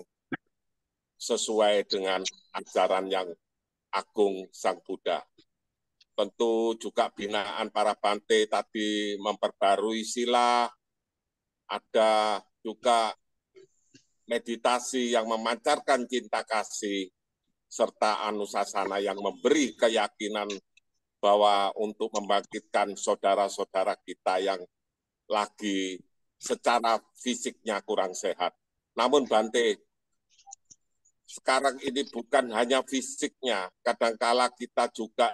Speaker 5: sesuai dengan ajaran yang agung Sang Buddha. Tentu juga binaan para Bante tadi memperbarui sila, ada juga meditasi yang memancarkan cinta kasih, serta anusasana yang memberi keyakinan bahwa untuk membangkitkan saudara-saudara kita yang lagi secara fisiknya kurang sehat. Namun Bante, sekarang ini bukan hanya fisiknya, kadangkala kita juga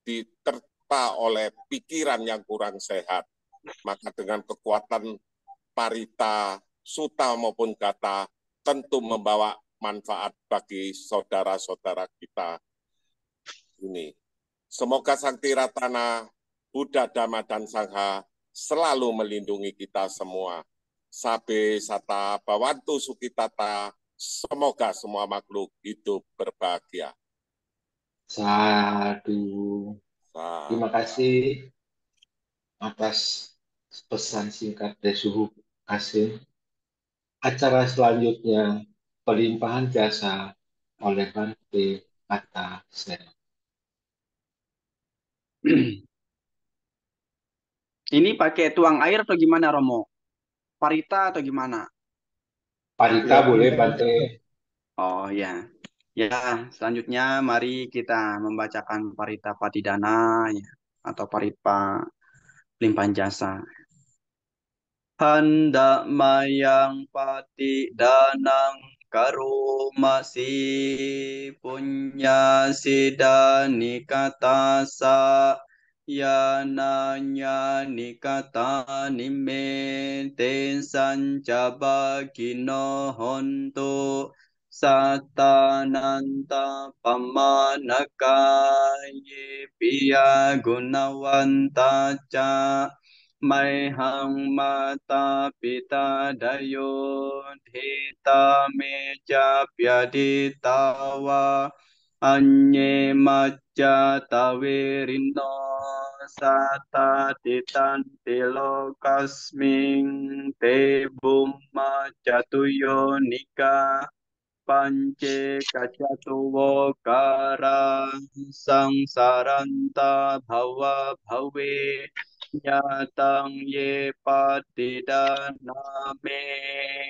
Speaker 5: diterpa oleh pikiran yang kurang sehat. Maka dengan kekuatan parita, suta maupun gata tentu membawa manfaat bagi saudara-saudara kita ini. Semoga Sang Tiratana, Buddha, Dhamma, dan Sangha selalu melindungi kita semua. Sabe sata bawantu sukitata, semoga semua makhluk hidup berbahagia.
Speaker 1: Sadu. Terima kasih atas pesan singkat dari Suhu Kasim. Acara selanjutnya, pelimpahan jasa oleh Bante Kata Sen.
Speaker 4: Ini pakai tuang air atau gimana, Romo? Parita atau gimana?
Speaker 1: Parita boleh, Bante.
Speaker 4: Oh ya. Ya, selanjutnya mari kita membacakan Parita Patidana ya, atau Paripa Limpahan Jasa. Hendak mayang pati danang karumasi punya sidani katasa yananya nikata nime ten sancaba kino honto satananta pamanakaye piya gunawanta ca Mai hang mata pita dayo dhita meja pyaditawa anye maja tawirino sata titan tilokasming te bumma jatuyo nika pance kacatuwo kara sangsaranta bhava bhave Nyatang ye patidana me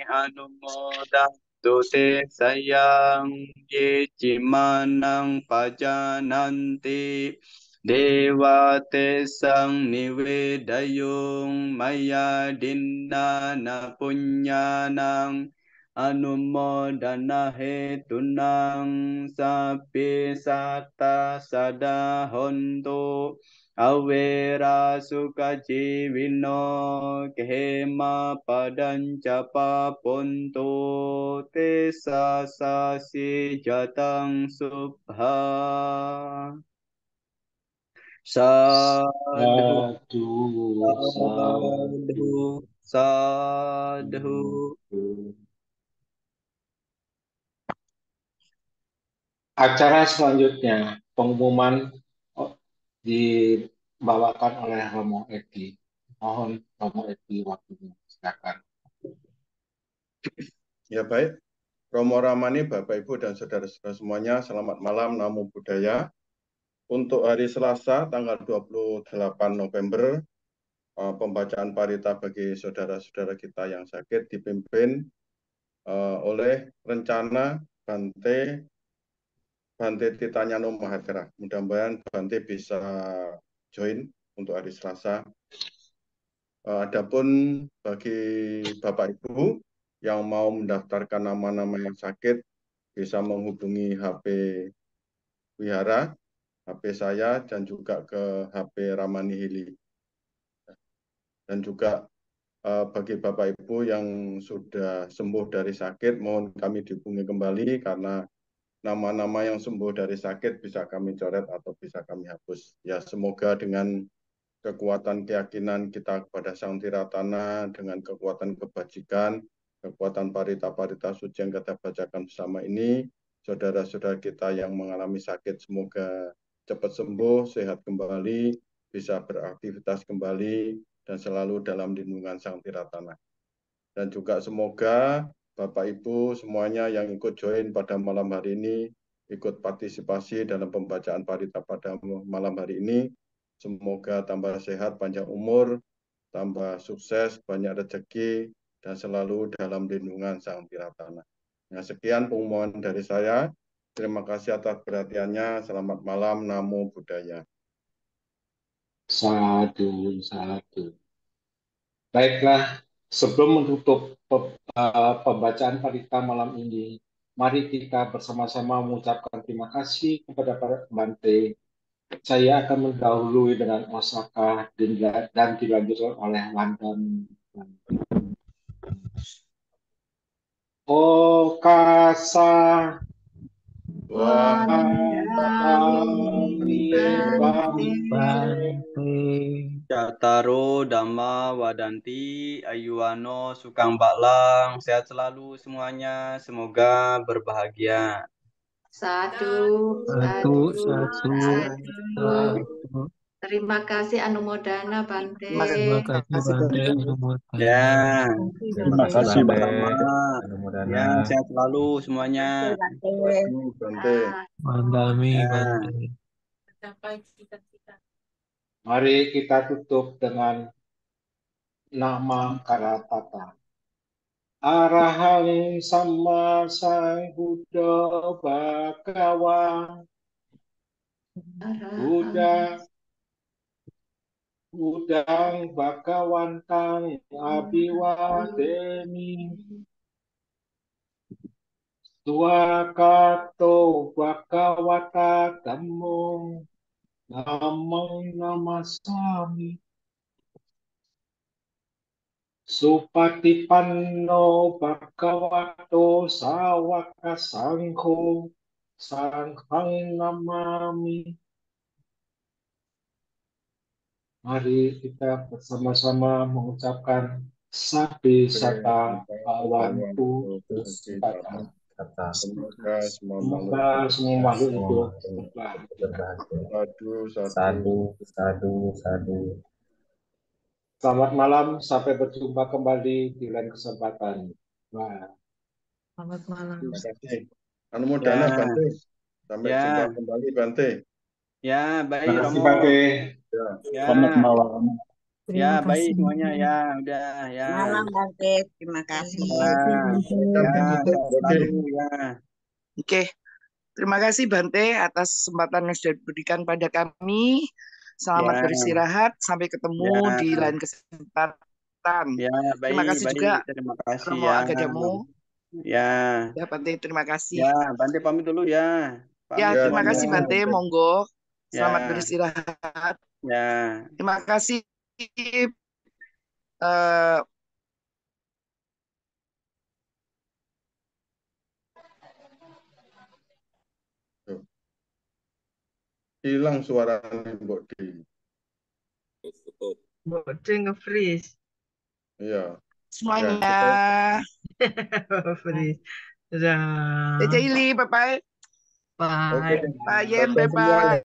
Speaker 4: anumodantu te sayang ye cimanang pajananti Dewa te sang nivedayung maya dinana punyanang anumodana hetunang sapi sata sadahontu Awera suka jiwino kehema padancapa ponto te sasasi jatang subha sadhu sadhu sadhu.
Speaker 1: Acara selanjutnya, pengumuman dibawakan oleh Romo Edi. Mohon Romo Edi waktunya, silakan.
Speaker 6: Ya baik, Romo Ramani, Bapak Ibu dan saudara-saudara semuanya, selamat malam, Namo Buddhaya. Untuk hari Selasa, tanggal 28 November, pembacaan parita bagi saudara-saudara kita yang sakit dipimpin oleh rencana Bante Titanyano Mahatera. Mudah-mudahan Bante bisa join untuk hari Selasa. Adapun bagi Bapak Ibu yang mau mendaftarkan nama-nama yang sakit, bisa menghubungi HP Wihara, HP saya, dan juga ke HP Ramani Hili. Dan juga bagi Bapak Ibu yang sudah sembuh dari sakit, mohon kami dihubungi kembali karena nama-nama yang sembuh dari sakit bisa kami coret atau bisa kami hapus. Ya, semoga dengan kekuatan keyakinan kita kepada Sang Tiratana, dengan kekuatan kebajikan, kekuatan parita-parita suci yang kita bacakan bersama ini, saudara-saudara kita yang mengalami sakit semoga cepat sembuh, sehat kembali, bisa beraktivitas kembali, dan selalu dalam lindungan Sang Tiratana. Dan juga semoga Bapak Ibu semuanya yang ikut join pada malam hari ini, ikut partisipasi dalam pembacaan parita pada malam hari ini, semoga tambah sehat, panjang umur, tambah sukses, banyak rezeki, dan selalu dalam lindungan Sang Tiratana. Nah, sekian pengumuman dari saya. Terima kasih atas perhatiannya. Selamat malam, Namo Buddhaya.
Speaker 1: Sadu, sadu. Baiklah, sebelum menutup pembacaan parita malam ini, mari kita bersama-sama mengucapkan terima kasih kepada para Bante. Saya akan mendahului dengan Osaka dan dilanjutkan oleh London. Okasa Wahami
Speaker 3: Bante.
Speaker 4: Cattaro Dhamma Wadanti Ayuwano Sukang Baklang. Sehat selalu semuanya. Semoga berbahagia.
Speaker 7: Satu,
Speaker 3: Satu,
Speaker 7: satu,
Speaker 3: satu,
Speaker 7: satu.
Speaker 3: satu.
Speaker 7: Terima kasih Anumodana Bante.
Speaker 3: Terima kasih Bante, Anumodana.
Speaker 4: Ya,
Speaker 3: Terima kasih Bante,
Speaker 4: sama-sama.
Speaker 3: Anumodana.
Speaker 4: Ya, sehat selalu semuanya.
Speaker 6: Bante.
Speaker 3: Mandami
Speaker 4: Ya.
Speaker 3: Bante.
Speaker 1: Mari kita tutup dengan nama Karatata. Arahang Sama Sang Buddha Bhagawa. Budang Bhagawantang Abiwadeni. Swakato Bhagawata Dhammo Namang Namasami. Supatipanno Bhagavato Sawaka Sangho Sanghang Namami. Mari kita bersama-sama mengucapkan Sabe Sata Awantu Kata.
Speaker 6: Semoga semua
Speaker 1: Semoga semua makhluk hidup
Speaker 3: berbahagia.
Speaker 6: Sadu.
Speaker 3: Sadu.
Speaker 1: Selamat malam, sampai berjumpa kembali di lain kesempatan. Wah.
Speaker 2: Selamat malam.
Speaker 6: Terima kasih. Anumodana
Speaker 4: Ya.
Speaker 6: Bante. Sampai
Speaker 4: Ya.
Speaker 6: jumpa kembali Bante.
Speaker 4: Ya, baik
Speaker 1: Terima kasih,
Speaker 4: Romo.
Speaker 1: Bante.
Speaker 4: Ya.
Speaker 8: Selamat malam.
Speaker 4: Ya, baik semuanya ya. Udah ya.
Speaker 9: Malam Bante, terima kasih.
Speaker 4: Ya, sehat selalu ya.
Speaker 10: Oke, terima kasih Bante atas kesempatan yang sudah diberikan pada kami. Selamat
Speaker 4: Ya.
Speaker 10: beristirahat, sampai ketemu
Speaker 4: Ya.
Speaker 10: di lain kesempatan.
Speaker 4: Ya, baik,
Speaker 10: Terima kasih juga
Speaker 4: terima kasih
Speaker 10: Romo
Speaker 4: ya.
Speaker 10: Agadamu.
Speaker 4: Ya.
Speaker 10: Ya Bante, terima kasih.
Speaker 4: Ya, Bante pamit dulu ya.
Speaker 10: Ya, terima
Speaker 4: semuanya.
Speaker 10: kasih Bante, monggo. Selamat
Speaker 4: Ya.
Speaker 10: beristirahat.
Speaker 4: Ya.
Speaker 10: Terima kasih.
Speaker 6: Hilang suaranya Mbok Di.
Speaker 2: Boceng nge-freeze.
Speaker 6: Iya.
Speaker 10: Semuanya.
Speaker 2: Freeze. Dadah.
Speaker 10: Cece Ili, bye-bye.
Speaker 2: Bye.
Speaker 6: Oke.
Speaker 10: Pak Yen,
Speaker 6: Dadah
Speaker 10: bye-bye.